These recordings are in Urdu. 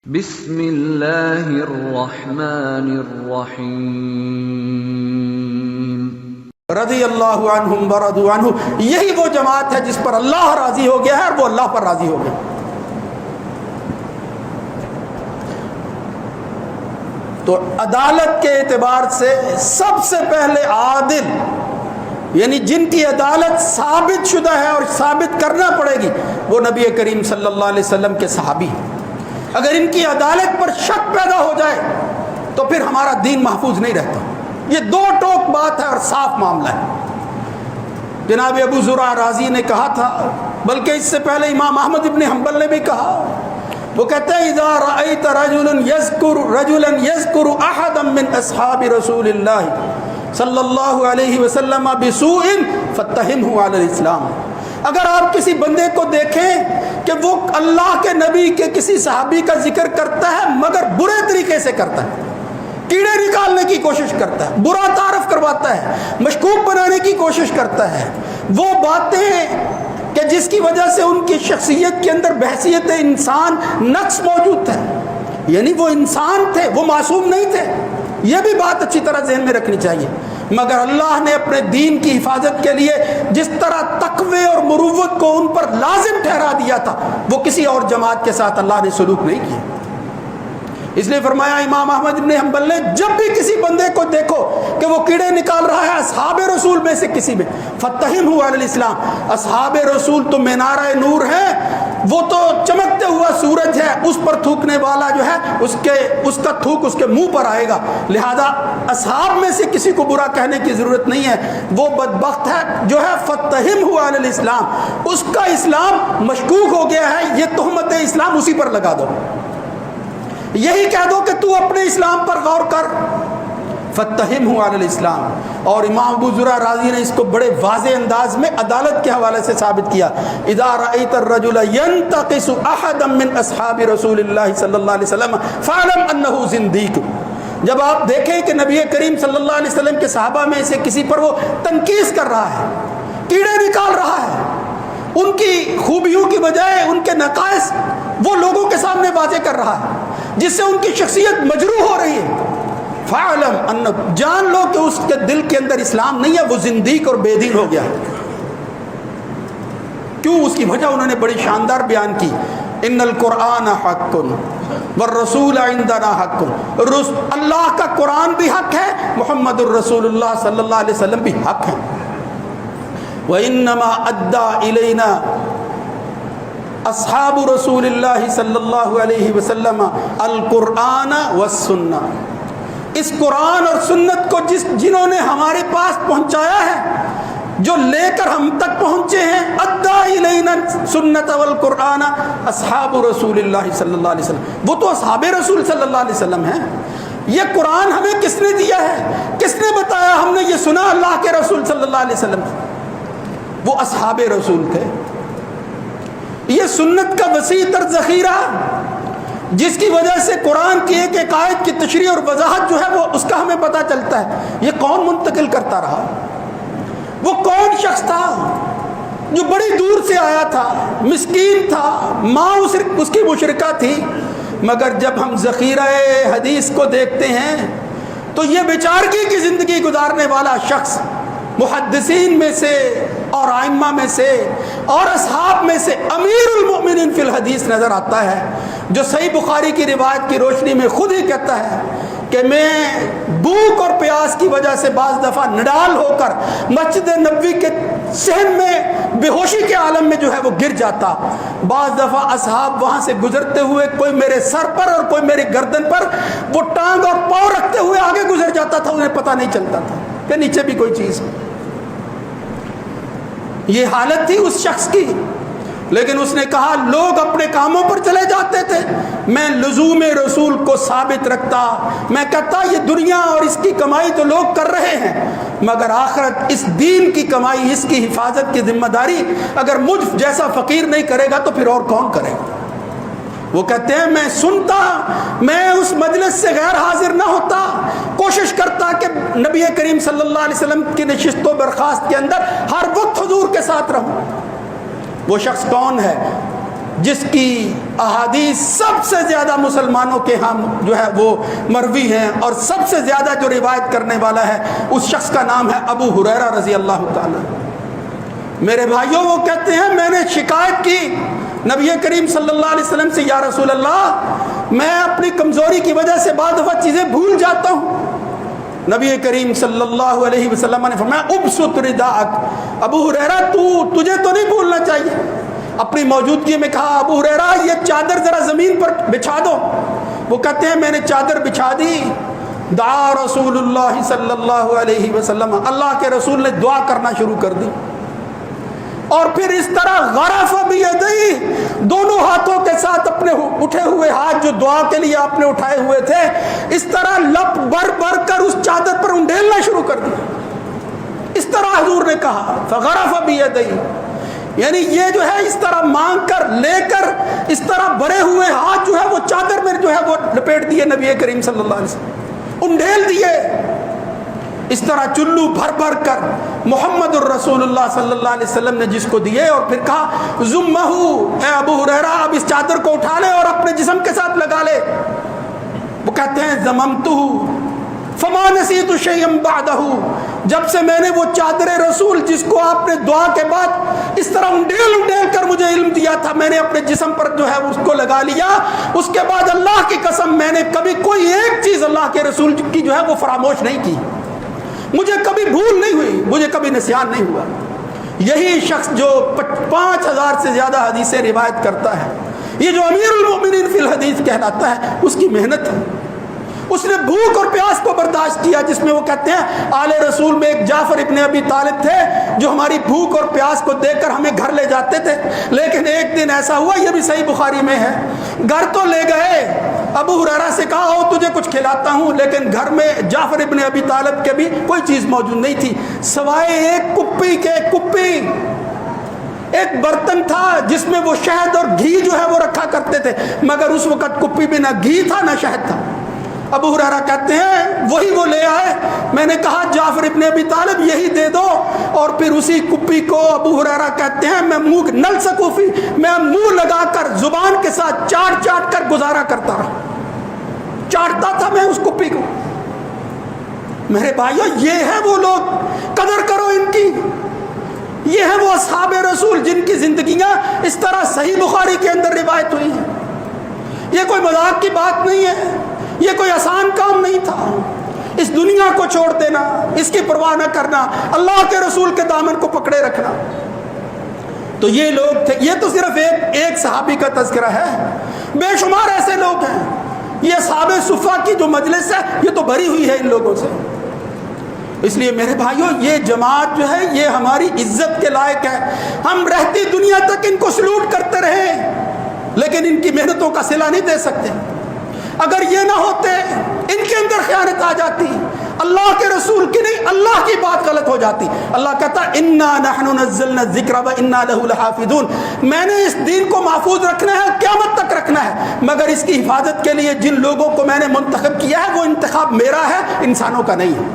بسم اللہ الرحمن الرحیم۔ رضی اللہ عنہم ورضوا عنہ، یہی وہ جماعت ہے جس پر اللہ راضی ہو گیا ہے اور وہ اللہ پر راضی ہو گیا۔ تو عدالت کے اعتبار سے سب سے پہلے عادل، یعنی جن کی عدالت ثابت شدہ ہے اور ثابت کرنا پڑے گی، وہ نبی کریم صلی اللہ علیہ وسلم کے صحابی ہیں۔ اگر ان کی عدالت پر شک پیدا ہو جائے تو پھر ہمارا دین محفوظ نہیں رہتا۔ یہ دو ٹوک بات ہے اور صاف معاملہ ہے۔ جناب ابو زرع رازی نے کہا تھا، بلکہ اس سے پہلے امام احمد ابن حنبل نے بھی کہا، وہ کہتے ہیں اذا رأيت رجلا يذكر احدا من اصحاب رسول اللہ صلی اللہ علیہ وسلم بسوء فاتهمه على الاسلام۔ اگر آپ کسی بندے کو دیکھیں کہ وہ اللہ کے نبی کے کسی صحابی کا ذکر کرتا ہے مگر برے طریقے سے کرتا ہے، کیڑے نکالنے کی کوشش کرتا ہے، برا تعارف کرواتا ہے، مشکوک بنانے کی کوشش کرتا ہے، وہ باتیں کہ جس کی وجہ سے ان کی شخصیت کے اندر بحثیت انسان نقص موجود تھا، یعنی وہ انسان تھے، وہ معصوم نہیں تھے، یہ بھی بات اچھی طرح ذہن میں رکھنی چاہیے۔ مگر اللہ نے اپنے دین کی حفاظت کے لیے جس طرح تقوی اور مروت کو ان پر لازم ٹھہرا دیا تھا، وہ کسی اور جماعت کے ساتھ اللہ نے سلوک نہیں کیا۔ اس لیے فرمایا امام احمد بن حنبل نے، جب بھی کسی بندے کو دیکھو کہ وہ کیڑے نکال رہا ہے اصحاب رسول میں سے کسی میں، فاتہمہ علی الاسلام، اصحاب رسول تو مینارہ نور ہے، وہ تو چمکتے ہوا سورج ہے، اس پر تھوکنے والا جو ہے اس کا تھوک اس کے منہ پر آئے گا، لہذا اصحاب میں سے کسی کو برا کہنے کی ضرورت نہیں ہے۔ وہ بدبخت ہے جو ہے فاتہمہ علی الاسلام، اس کا اسلام مشکوک ہو گیا ہے، یہ تہمت اسلام اسی پر لگا دو، یہی کہہ دو کہ تو اپنے اسلام پر غور کر، فاتہمہ علی الاسلام۔ اور امام ابو زرع رازی نے اس کو بڑے واضح انداز میں عدالت کے حوالے سے ثابت کیا، اذا رأیت الرجل ینتقص احدا من اصحاب رسول اللہ صلی اللہ علیہ وسلم فاعلم انہ زندیق۔ جب آپ دیکھیں کہ نبی کریم صلی اللہ علیہ وسلم کے صحابہ میں سے کسی پر وہ تنقیص کر رہا ہے، کیڑے نکال رہا ہے، ان کی خوبیوں کی بجائے ان کے نقائص وہ لوگوں کے سامنے واضح کر رہا ہے، جس سے ان کی شخصیت مجروح ہو رہی ہے، فاعلم ان، جان لو کہ اس کے دل کے اندر اسلام نہیں ہے، وہ زندیق اور بے دین ہو گیا۔ کیوں؟ اس کی وجہ انہوں نے بڑی شاندار بیان کی، ان القرآن حق والرسول عندنا حق، اللہ کا قرآن بھی حق ہے، محمد الرسول اللہ صلی اللہ علیہ وسلم بھی حق ہے۔ وَإِنَّمَا أَدَّى إِلَيْنَا اصحاب رسول اللہ صلی اللہ علیہ وسلم القرآن والسنہ، اس قرآن اور سنت کو جنہوں نے ہمارے پاس پہنچایا ہے، جو لے کر ہم تک پہنچے ہیں، ادّا الینا سنت والقرآن اصحاب رسول اللہ صلی اللہ علیہ وسلم، وہ تو اصحاب رسول صلی اللہ علیہ وسلم ہیں۔ یہ قرآن ہمیں کس نے دیا ہے، کس نے بتایا، ہم نے یہ سنا اللہ کے رسول صلی اللہ علیہ وسلم، وہ اصحاب رسول تھے۔ یہ سنت کا وسیع تر ذخیرہ جس کی وجہ سے قرآن کی ایک ایک آیت کی تشریح اور وضاحت جو ہے وہ اس کا ہمیں پتہ چلتا ہے، یہ کون منتقل کرتا رہا، وہ کون شخص تھا جو بڑی دور سے آیا تھا، مسکین تھا، ماں اس کی مشرکہ تھی، مگر جب ہم ذخیرہ حدیث کو دیکھتے ہیں تو یہ بیچارگی کی زندگی گزارنے والا شخص محدثین میں سے اور ائمہ میں سے اور اصحاب میں سے امیر المؤمنین فی الحدیث نظر آتا ہے، جو صحیح بخاری کی روایت کی روشنی میں خود ہی کہتا ہے کہ میں بھوک اور پیاس کی وجہ سے بعض دفعہ نڈال ہو کر مسجد نبوی کے صحن میں بے ہوشی کے عالم میں جو ہے وہ گر جاتا، بعض دفعہ اصحاب وہاں سے گزرتے ہوئے کوئی میرے سر پر اور کوئی میری گردن پر وہ ٹانگ اور پاؤں رکھتے ہوئے آگے گزر جاتا تھا، انہیں پتہ نہیں چلتا تھا کہ نیچے بھی کوئی چیز ہے۔ یہ حالت تھی اس شخص کی، لیکن اس نے کہا لوگ اپنے کاموں پر چلے جاتے تھے، میں لزوم رسول کو ثابت رکھتا، میں کہتا یہ دنیا اور اس کی کمائی تو لوگ کر رہے ہیں، مگر آخرت اس دین کی کمائی، اس کی حفاظت کی ذمہ داری اگر مجھ جیسا فقیر نہیں کرے گا تو پھر اور کون کرے گا۔ وہ کہتے ہیں میں سنتا، میں اس مجلس سے غیر حاضر نہ ہوتا، کوشش کرتا کہ نبی کریم صلی اللہ علیہ وسلم کی نشست و برخاست کے اندر ہر وقت حضور کے ساتھ رہوں۔ وہ شخص کون ہے؟ جس کی احادیث سب سے زیادہ مسلمانوں کے ہاں جو ہے وہ مروی ہیں، اور سب سے زیادہ جو روایت کرنے والا ہے اس شخص کا نام ہے ابو ہریرہ رضی اللہ تعالیٰ۔ میرے بھائیوں، وہ کہتے ہیں میں نے شکایت کی نبی کریم صلی اللہ علیہ وسلم سے، یا رسول اللہ میں اپنی کمزوری کی وجہ سے بعض دفعہ چیزیں بھول جاتا ہوں۔ نبی کریم صلی اللہ علیہ وسلم نے فرمایا ابسط رداءک، ابو ہریرہ تجھے تو نہیں بھولنا چاہیے۔ اپنی موجودگی میں کہا ابو ہریرہ یہ چادر ذرا زمین پر بچھا دو۔ وہ کہتے ہیں میں نے چادر بچھا دی۔ دعا رسول اللہ صلی اللہ علیہ وسلم، اللہ کے رسول نے دعا کرنا شروع کر دی، اور پھر اس طرح غرف بیدیہ، دونوں ہاتھوں کے ساتھ اپنے اٹھے ہوئے ہاتھ جو دعا کے لیے آپ نے اٹھائے ہوئے تھے، اس طرح لپ بھر بھر کر اس چادر پر انڈیلنا شروع کر دیا۔ اس طرح حضور نے کہا فغرف بیدیہ، یعنی یہ جو ہے اس طرح مانگ کر لے کر اس طرح بھرے ہوئے ہاتھ جو ہے وہ چادر میں جو ہے وہ لپیٹ دیے نبی کریم صلی اللہ علیہ وسلم، انڈیل دیے۔ اس طرح چلو بھر بھر کر محمد الرسول اللہ صلی اللہ علیہ وسلم نے جس کو دیے، اور پھر کہا ضمہ، اے ابو ہریرہ اب اس چادر کو اٹھا لے اور اپنے جسم کے ساتھ لگا لے۔ وہ کہتے ہیں ضممتہ فما نسیت شیئا بعدہ، جب سے میں نے وہ چادر رسول جس کو آپ نے دعا کے بعد اس طرح انڈیل انڈیل کر مجھے علم دیا تھا، میں نے اپنے جسم پر جو ہے اس کو لگا لیا، اس کے بعد اللہ کی قسم میں نے کبھی کوئی ایک چیز اللہ کے رسول کی جو ہے وہ فراموش نہیں کی، مجھے کبھی بھول نہیں ہوئی، مجھے کبھی نسیان نہیں ہوا۔ یہی شخص جو 5000 سے زیادہ حدیثیں روایت کرتا ہے، یہ جو امیر المؤمنین فی الحدیث کہلاتا ہے، اس کی محنت ہے۔ اس نے بھوک اور پیاس کو برداشت کیا، جس میں وہ کہتے ہیں آل رسول میں ایک جعفر ابن ابی طالب تھے جو ہماری بھوک اور پیاس کو دیکھ کر ہمیں گھر لے جاتے تھے، لیکن ایک دن ایسا ہوا، یہ بھی صحیح بخاری میں ہے، گھر تو لے گئے، ابو ہریرہ سے کہا او تجھے کچھ کھلاتا ہوں، لیکن گھر میں جعفر ابن ابی طالب کے بھی کوئی چیز موجود نہیں تھی سوائے ایک کپی کے، ایک برتن تھا جس میں وہ شہد اور گھی جو ہے وہ رکھا کرتے تھے، مگر اس وقت کپی میں نہ گھی تھا نہ شہد تھا۔ ابو ہریرہ کہتے ہیں وہی وہ لے آئے، میں نے کہا جعفر ابن ابی طالب یہی دے دو، اور پھر اسی کپی کو ابو ہریرہ کہتے ہیں میں منہ نل سکوفی، میں منہ لگا کر زبان کے ساتھ چاٹ چاٹ کر گزارا کرتا رہا، چاٹتا تھا میں اس کپی کو۔ میرے بھائیو، یہ ہے وہ لوگ، قدر کرو ان کی، یہ ہے وہ اصحاب رسول جن کی زندگیاں اس طرح صحیح بخاری کے اندر روایت ہوئی ہیں۔ یہ کوئی مذاق کی بات نہیں ہے، یہ کوئی آسان کام نہیں تھا، اس دنیا کو چھوڑ دینا، اس کی پرواہ نہ کرنا، اللہ کے رسول کے دامن کو پکڑے رکھنا۔ تو یہ لوگ تھے، یہ تو صرف ایک صحابی کا تذکرہ ہے، بے شمار ایسے لوگ ہیں۔ یہ اصحاب صفہ کی جو مجلس ہے یہ تو بھری ہوئی ہے ان لوگوں سے۔ اس لیے میرے بھائیوں، یہ جماعت جو ہے یہ ہماری عزت کے لائق ہے، ہم رہتی دنیا تک ان کو سلوٹ کرتے رہے، لیکن ان کی محنتوں کا صلہ نہیں دے سکتے۔ اگر یہ نہ ہوتے، ان کے اندر خیانت آ جاتی، اللہ کے رسول کی نہیں اللہ کی بات غلط ہو جاتی۔ اللہ کہتا انا نحن نزلنا الذکر وانا له لحافظون، میں نے اس دین کو محفوظ رکھنا ہے، قیامت تک رکھنا ہے، مگر اس کی حفاظت کے لیے جن لوگوں کو میں نے منتخب کیا ہے وہ انتخاب میرا ہے، انسانوں کا نہیں ہے۔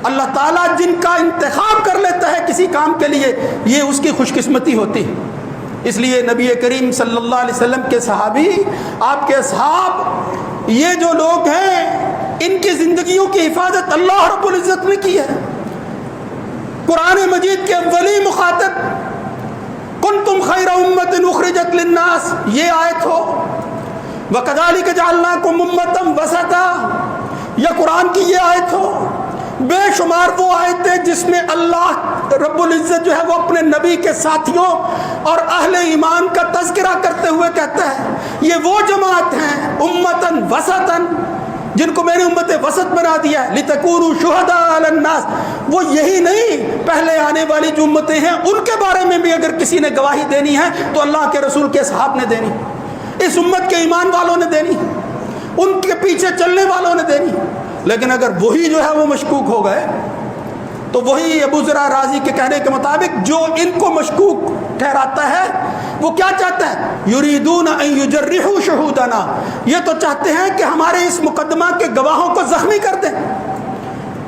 اللہ تعالیٰ جن کا انتخاب کر لیتا ہے کسی کام کے لیے، یہ اس کی خوش قسمتی ہوتی ہے۔ اس لیے نبی کریم صلی اللہ علیہ وسلم کے صحابی، آپ کے اصحاب، یہ جو لوگ ہیں ان کی زندگیوں کی حفاظت اللہ رب العزت نے کی ہے۔ قرآن مجید کے اولی مخاطب کنتم خیر امت اخرجت للناس، یہ آیت ہو، وکذالک جعلناکم امۃ وسطا، یا قرآن کی یہ آیت ہو، بے شمار وہ آیتیں جس میں اللہ رب العزت جو ہے وہ اپنے نبی کے ساتھیوں اور اہل ایمان کا تذکرہ کرتے ہوئے کہتا ہے یہ وہ جماعت ہیں امتاً وسطاً جن کو میں نے امت وسط بنا دیا ہے، لتکونوا شہداء علی الناس۔ وہ یہی نہیں، پہلے آنے والی جو امتیں ہیں ان کے بارے میں بھی اگر کسی نے گواہی دینی ہے تو اللہ کے رسول کے اصحاب نے دینی، اس امت کے ایمان والوں نے دینی، ان کے پیچھے چلنے والوں نے دینی۔ لیکن اگر وہی جو ہے وہ مشکوک ہو گئے تو وہی ابو ذرا رازی کے کہنے کے مطابق جو ان کو مشکوک ٹھہراتا ہے وہ کیا چاہتا ہے، یریدون ان یجرحوا شہودنا، یہ تو چاہتے ہیں کہ ہمارے اس مقدمہ کے گواہوں کو زخمی کر دیں،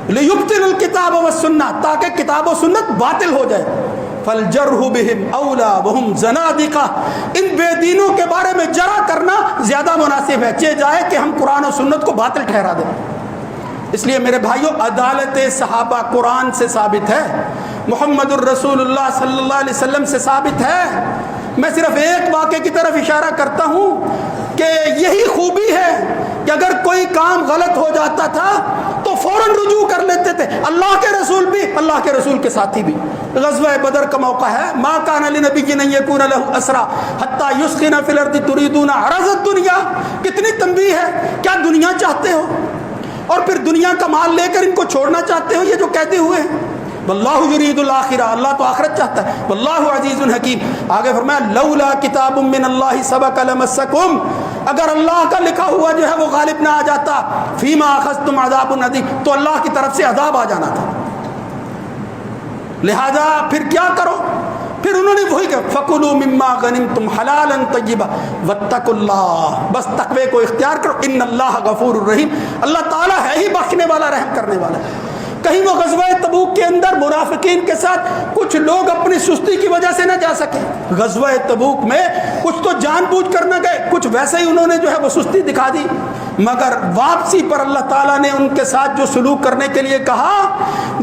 لیبطلوا الکتاب والسنہ، تاکہ کتاب و سنت باطل ہو جائے۔ فالجرح بهم اولا وهم زنادقہ، ان بے دینوں کے بارے میں جرح کرنا زیادہ مناسب ہے، چہ جائے کہ ہم قرآن و سنت کو باطل ٹھہرا دیں۔ اس لیے میرے بھائیوں، عدالت صحابہ قرآن سے ثابت ہے، محمد الرسول اللہ صلی اللہ علیہ وسلم سے ثابت ہے۔ میں صرف ایک واقعے کی طرف اشارہ کرتا ہوں کہ یہی خوبی ہے کہ اگر کوئی کام غلط ہو جاتا تھا تو فوراً رجوع کر لیتے تھے، اللہ کے رسول بھی، اللہ کے رسول کے ساتھی بھی۔ غزوہ بدر کا موقع ہے، ما کان لنبی ان یکون له اسرى حتى یسخن فی الارض تریدون عرض الدنیا۔ کتنی تنبیہ ہے، کیا دنیا چاہتے ہو اور پھر دنیا کا مال لے کر ان کو چھوڑنا چاہتے ہو؟ یہ جو کہتے ہوئے ہیں واللہ یرید الآخرہ، اللہ تو آخرت چاہتا ہے، واللہ عزیز حکیم۔ آگے فرمایا لولا کتاب من اللہ سبق لمسکم، اگر اللہ کا لکھا ہوا جو ہے وہ غالب نہ آ جاتا، فیما اخذتم عذاب عظیم، تو اللہ کی طرف سے عذاب آ جانا تھا۔ لہذا پھر کیا کرو؟ پھر انہوں نے وہی کہا فَكُلُوا مِمَّا غَنِمْتُمْ حَلَالًا طَيِّبًا وَاتَّقُوا اللَّهَ، بس تقوی کو اختیار کرو، ان اللہ غفور الرحیم، اللہ تعالیٰ ہے ہی بخشنے والا، رحم کرنے والا۔ کہیں وہ غزوہ تبوک کے اندر منافقین کے ساتھ کچھ لوگ اپنی سستی کی وجہ سے نہ جا سکے۔ غزوہ تبوک میں کچھ تو جان بوجھ کر نہ گئے، کچھ ویسے ہی انہوں نے جو ہے وہ سستی دکھا دی، مگر واپسی پر اللہ تعالیٰ نے ان کے ساتھ جو سلوک کرنے کے لیے کہا،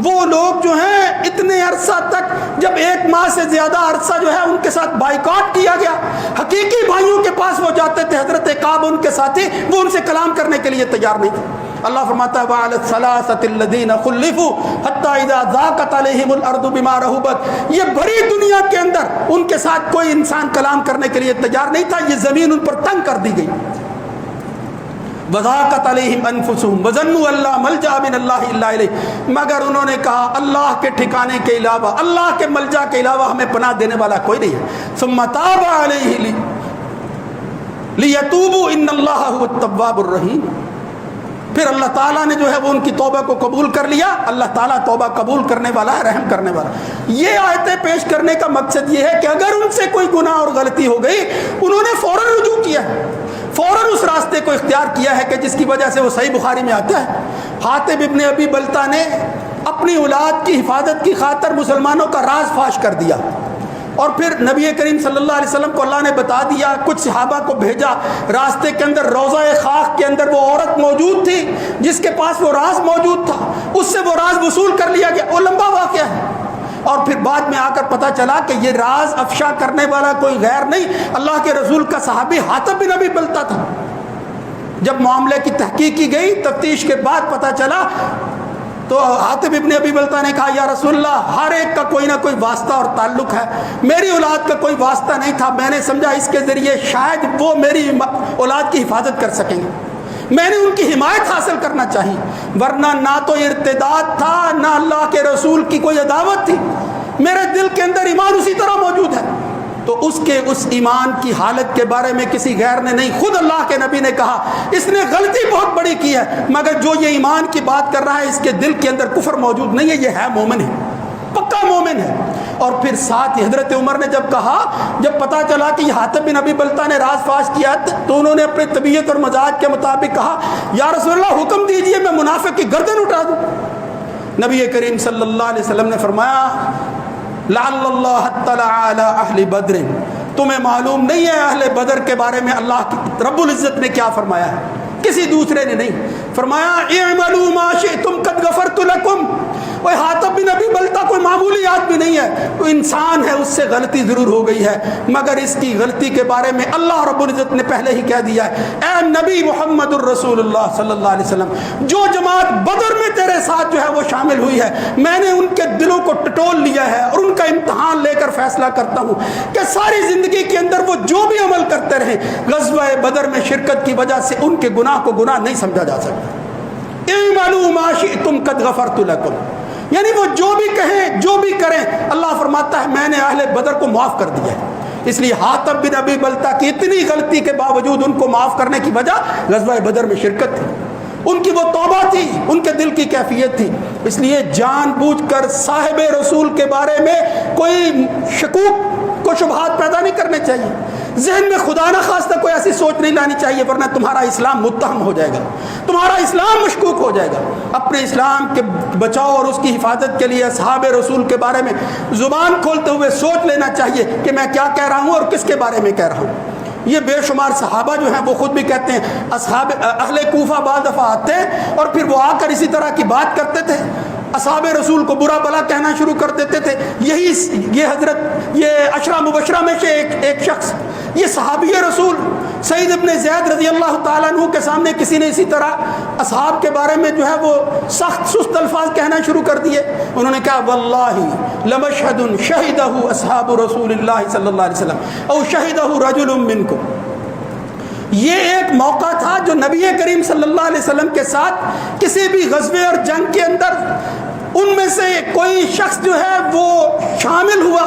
وہ لوگ جو ہیں اتنے عرصہ تک، جب 1 ماہ سے زیادہ عرصہ جو ہے ان کے ساتھ بائیکاٹ کیا گیا، حقیقی بھائیوں کے پاس وہ جاتے تھے، حضرت کعب ان کے ساتھی، وہ ان سے کلام کرنے کے لیے تیار نہیں تھے۔ اللہ فرماتا ہے وَعَلَى الثَّلَاثَةِ الَّذِينَ خُلِّفُوا حَتَّى إِذَا ضَاقَتْ عَلَيْهِمُ الْأَرْضُ بِمَا رَحُبَتْ، یہ بڑی دنیا کے اندر ان کے ساتھ کوئی انسان کلام کرنے کے لیے تیار نہیں تھا، یہ زمین ان پر تنگ کر دی گئی۔ وَضَاقَتْ عَلَيْهِمْ أَنفُسُهُمْ وَظَنُّوا أَن لَّا مَلْجَأَ مِنَ اللَّهِ إِلَّا إِلَيْهِ، مگر انہوں نے کہا اللہ کے ٹھکانے کے علاوہ، اللہ کے ملجا کے علاوہ ہمیں پناہ دینے والا کوئی نہیں ہے۔ ثُمَّ تَابَ عَلَيْهِ لِيَتُوبُوا إِنَّ اللَّهَ هُوَ التَّوَّابُ الرَّحِيمُ، پھر اللہ تعالیٰ نے جو ہے وہ ان کی توبہ کو قبول کر لیا۔ اللہ تعالیٰ توبہ قبول کرنے والا ہے، رحم کرنے والا۔ یہ آیتیں پیش کرنے کا مقصد یہ ہے کہ اگر ان سے کوئی گناہ اور غلطی ہو گئی، انہوں نے فوراً رجوع کیا ہے، فوراً اس راستے کو اختیار کیا ہے کہ جس کی وجہ سے وہ صحیح بخاری میں آتا ہے، حاتب ابن ابی بلتہ نے اپنی اولاد کی حفاظت کی خاطر مسلمانوں کا راز فاش کر دیا، اور پھر نبی کریم صلی اللہ علیہ وسلم کو اللہ نے بتا دیا، کچھ صحابہ کو بھیجا، راستے کے اندر روضہ خاک کے اندر وہ عورت موجود تھی جس کے پاس وہ راز موجود تھا، اس سے وہ راز وصول کر لیا گیا۔ وہ لمبا واقعہ ہے، اور پھر بعد میں آ کر پتہ چلا کہ یہ راز افشا کرنے والا کوئی غیر نہیں، اللہ کے رسول کا صحابی حاتب بن ابی بلتہ تھا۔ جب معاملے کی تحقیق کی گئی، تفتیش کے بعد پتہ چلا، تو حاتب ابن ابی بلتہ نے کہا یا رسول اللہ، ہر ایک کا کوئی نہ کوئی واسطہ اور تعلق ہے، میری اولاد کا کوئی واسطہ نہیں تھا، میں نے سمجھا اس کے ذریعے شاید وہ میری اولاد کی حفاظت کر سکیں گے، میں نے ان کی حمایت حاصل کرنا چاہیے، ورنہ نہ تو ارتداد تھا، نہ اللہ کے رسول کی کوئی عداوت تھی، میرے دل کے اندر ایمان اسی طرح موجود ہے۔ تو اس ایمان کی حالت کے بارے میں کسی غیر نے نہیں، خود اللہ کے نبی نے کہا اس نے غلطی بہت بڑی کی ہے، مگر جو یہ ایمان کی بات کر رہا ہے اس کے دل کے اندر کفر موجود نہیں ہے، یہ ہے مومن ہے، پکا مومن ہے۔ اور پھر ساتھ ہی حضرت عمر نے جب کہا، جب پتا چلا کہ یہ حاتب بن ابی بلتہ نے راز فاش کیا، تو انہوں نے اپنی طبیعت اور مزاج کے مطابق کہا یا رسول اللہ حکم دیجئے میں منافق کی گردن اٹھا دوں۔ نبی کریم صلی اللہ علیہ وسلم نے فرمایا لعل اللہ اطلع علی اہل بدر، تمہیں معلوم نہیں ہے اہل بدر کے بارے میں اللہ رب العزت نے کیا فرمایا ہے، کسی دوسرے نے نہیں فرمایا اعملوا ما شئتم قد غفرت لکم۔ وہ حاتب بن ابی بلتہ کوئی معمولی آدمی نہیں ہے، وہ انسان ہے، اس سے غلطی ضرور ہو گئی ہے، مگر اس کی غلطی کے بارے میں اللہ رب العزت نے پہلے ہی کہہ دیا ہے، اے نبی محمد الرسول اللہ صلی اللہ علیہ وسلم، جو جماعت بدر میں تیرے ساتھ جو ہے وہ شامل ہوئی ہے، میں نے ان کے دلوں کو ٹٹول لیا ہے اور ان کا امتحان لے کر فیصلہ کرتا ہوں کہ ساری زندگی کے اندر وہ جو بھی عمل کرتے رہے، غزوہ بدر میں شرکت کی وجہ سے ان کے گناہ کو گناہ نہیں سمجھا جا سکتا۔ اعملوا ما شئتم قد غفرت لکم، یعنی وہ جو بھی کہیں جو بھی کریں، اللہ فرماتا ہے میں نے اہل بدر کو معاف کر دیا ہے۔ اس لیے حاتب بن ابی بلتہ کی اتنی غلطی کے باوجود ان کو معاف کرنے کی وجہ غزوہ بدر میں شرکت تھی، ان کی وہ توبہ تھی، ان کے دل کی کیفیت تھی۔ اس لیے جان بوجھ کر صاحب رسول کے بارے میں کوئی شکوک کو شبہات پیدا نہیں کرنے چاہیے، ذہن میں خدا نہ خواستہ کوئی ایسی سوچ نہیں لانی چاہیے، ورنہ تمہارا اسلام متہم ہو جائے گا، تمہارا اسلام مشکوک ہو جائے گا۔ اپنے اسلام کے بچاؤ اور اس کی حفاظت کے لیے اصحاب رسول کے بارے میں زبان کھولتے ہوئے سوچ لینا چاہیے کہ میں کیا کہہ رہا ہوں اور کس کے بارے میں کہہ رہا ہوں۔ یہ بے شمار صحابہ جو ہیں وہ خود بھی کہتے ہیں، اصحاب اہل کوفہ بعض دفعہ آتے ہیں اور پھر وہ آ کر اسی طرح کی بات کرتے تھے، اصحاب رسول کو برا بلا کہنا شروع کر دیتے تھے۔ یہ حضرت یہ عشرہ مبشرہ میں سے ایک شخص، یہ صحابی رسول سعید ابن زید رضی اللہ تعالیٰ عنہ کے سامنے کسی نے اسی طرح اصحاب کے بارے میں جو ہے وہ سخت سست الفاظ کہنا شروع کر دیے۔ انہوں نے کہا واللہ لمشہد شہدہ اصحاب رسول اللہ صلی اللہ علیہ وسلم او شہدہ رجل منکم۔ یہ ایک موقع تھا جو نبی کریم صلی اللہ علیہ وسلم کے ساتھ کسی بھی غزوے اور جنگ کے اندر ان میں سے کوئی شخص جو ہے وہ شامل ہوا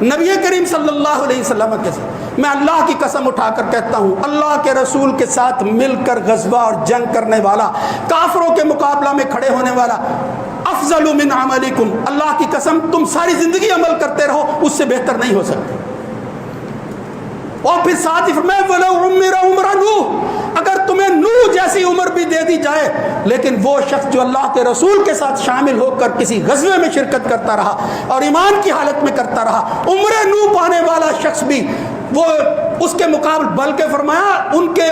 نبی کریم صلی اللہ علیہ وسلم کے ساتھ۔ میں اللہ کی قسم اٹھا کر کہتا ہوں، اللہ کے رسول کے ساتھ مل کر غزوہ اور جنگ کرنے والا، کافروں کے مقابلہ میں کھڑے ہونے والا، افضل من عملکم، اللہ کی قسم تم ساری زندگی عمل کرتے رہو اس سے بہتر نہیں ہو سکتے۔ اور پھر ساتھ ہی فرمایا وَلَوْ عُمِّرَ عُمْرَ نوح، اگر تمہیں نوح جیسی عمر بھی دے دی جائے، لیکن وہ شخص جو اللہ کے رسول کے ساتھ شامل ہو کر کسی غزوے میں شرکت کرتا رہا اور ایمان کی حالت میں کرتا رہا، عمر نوح پانے والا شخص بھی وہ اس کے مقابل، بلکہ فرمایا ان کے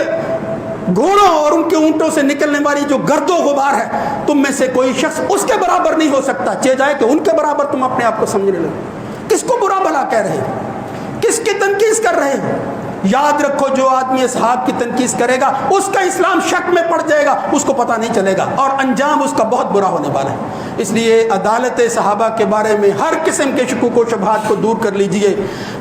گھوڑوں اور ان کے اونٹوں سے نکلنے والی جو گرد و غبار ہے، تم میں سے کوئی شخص اس کے برابر نہیں ہو سکتا، چاہے جائے کہ ان کے برابر تم اپنے آپ کو سمجھنے لگو۔ کس کو برا بھلا کہہ رہے ہیں؟ کس کی تنقید کر رہے ہیں؟ یاد رکھو، جو آدمی اصحاب کی تنقید کرے گا اس کا اسلام شک میں پڑ جائے گا، اس کو پتہ نہیں چلے گا اور انجام اس کا بہت برا ہونے والا ہے۔ اس لیے عدالت صحابہ کے بارے میں ہر قسم کے شکوک و شبہات کو دور کر لیجئے۔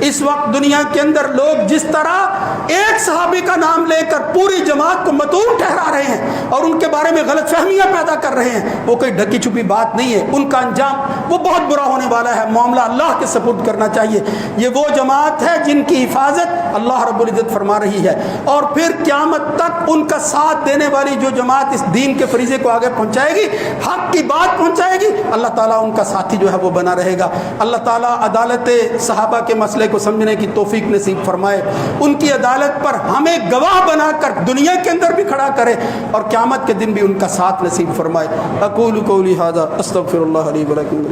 اس وقت دنیا کے اندر لوگ جس طرح ایک صحابی کا نام لے کر پوری جماعت کو متون ٹھہرا رہے ہیں اور ان کے بارے میں غلط فہمیاں پیدا کر رہے ہیں، وہ کوئی ڈھکی چھپی بات نہیں ہے، ان کا انجام وہ بہت برا ہونے والا ہے۔ معاملہ اللہ کے سپرد کرنا چاہیے۔ یہ وہ جماعت ہے جن کی حفاظت اللہ رب العزت فرما رہی ہے، اور پھر قیامت تک ان کا ساتھ دینے والی جو جماعت اس دین کے فریضے کو آگے پہنچائے گی، حق کی بات پہنچائے گی، اللہ تعالیٰ ان کا ساتھی جو ہے وہ بنا رہے گا۔ اللہ تعالیٰ عدالت صحابہ کے مسئلے کو سمجھنے کی توفیق نصیب فرمائے، ان کی عدالت پر ہمیں گواہ بنا کر دنیا کے اندر بھی کھڑا کرے اور قیامت کے دن بھی ان کا ساتھ نصیب فرمائے۔ اقول قولی ھذا استغفر اللہ لی ولکم۔